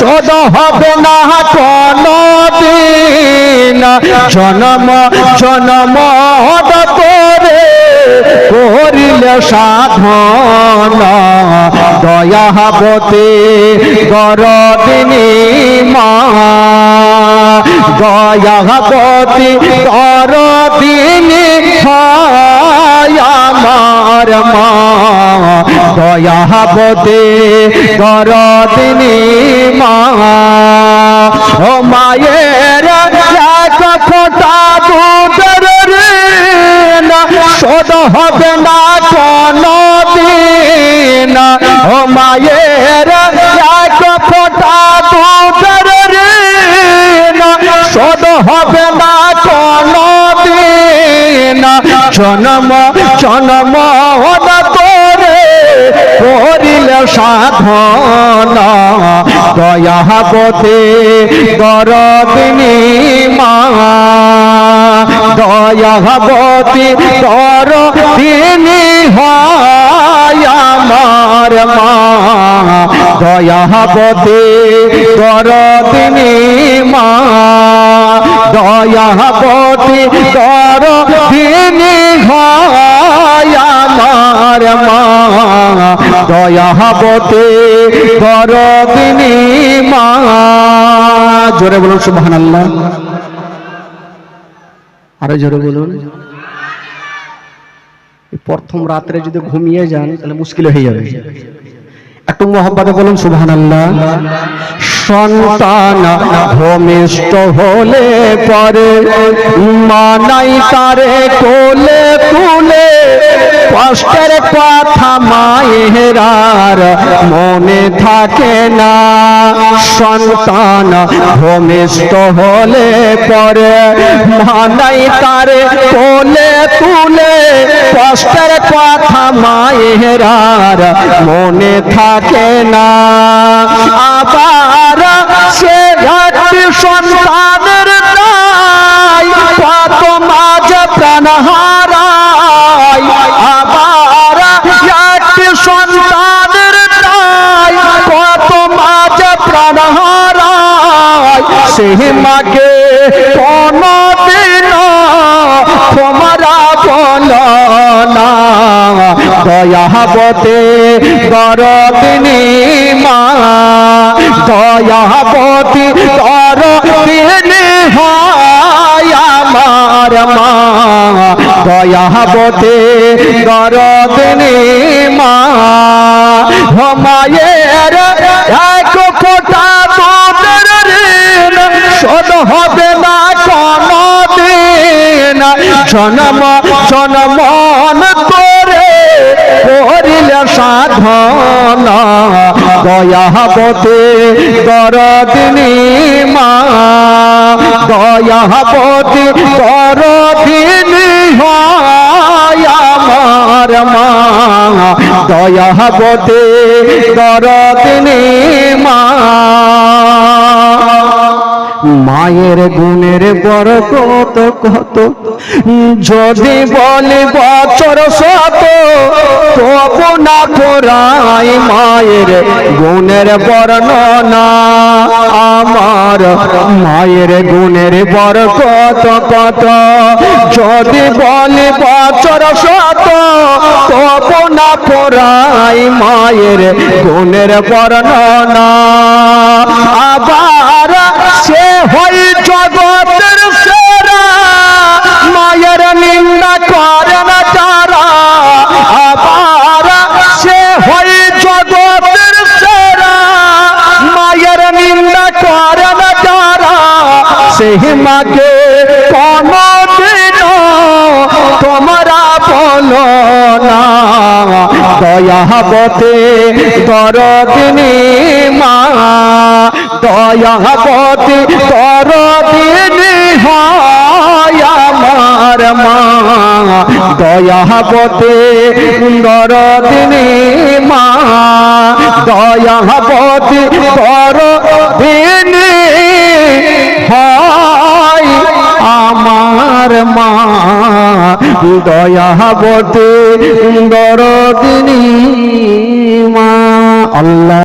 শোধ হবে না কোনদিন জন্ম জন্ম করে করিলে সাধন দয়াবতী গরদিনী মা দয়াবতী গরদিনী আমার মা দয়াবতী গরদিনী মা ও মায়ের এক ফোঁটা দুধের ঋণ শোধ হবে না কোনদিন ও মায়ের এক ফোঁটা দুধের ঋণ শোধ হবে না কোনদিন জন্ম জন্ম করে করিলে সাধন দয়াবতী গরদিনী মা দয়াবতী গরদিনী আমার মা দয়াবতী গরদিনী মা দয়াবতী গরদিনী আমার মা দয়াবতী গরদিনী মা জোরে বলুন সুবহানাল্লাহ আরো জোরে বলুন প্রথম রাত্রে যদি ঘুমিয়ে যান তাহলে মুশকিল হয়ে যাবে একটু মোহাম্মতে বলুন সুবহানাল্লাহ সন্তান ভূমিষ্ঠ হলে পরে মানাই তারে কোলে তুলে কষ্টের কথা মায়েরার মনে থাকে না সন্তান ভূমিষ্ঠ হলে পরে মানাই তারে কোলে তুলে কষ্টের কথা মায়েরার মনে থাকে না আবার সে একটি সন্তানের দায় কত মাঝে প্রাণ হারায় আবার একটি সন্তানের দায় কত মাঝে প্রাণ হারায় সেই মাকে কোনদিন তোমরা বলো না দয়াবতী গরদিনী মা দয়াবতী গরদিনী আমার মা দয়াবতী গরদিনী মা মায়ের এক ফোঁটা দুধের ঋণ শোধ হবে না কোনদিন জন্ম জন্ম করে করিলে সাধন দয়াবতী গরদিনী মা দয়াবতী গরদিনী আমার মা দয়াবতী গরদিনী মা মায়ের গুণের বরকত কত যদি বলি বছর শত তবু না করাই মায়ের গুণের বর্ণনা আমার মায়ের গুণের বরকত কত যদি বলি বছর শত তবু না করাই মায়ের গুণের বর্ণনা আবার সে হই জগতের সেরা মায়ের নিন্দা করে না যারা আবার সে হই জগতের সেরা মায়ের নিন্দা করে না যারা সেই মাকে কোনদিন তোমরা বলো না দয়াবতী গরদিনী মা দয়াবতী গরদিনী আমার মা দয়াবতী গরদিনী মা দয়াবতী গরদিনী আমার মা দয়াবতী গরদিনী মা আল্লাহ।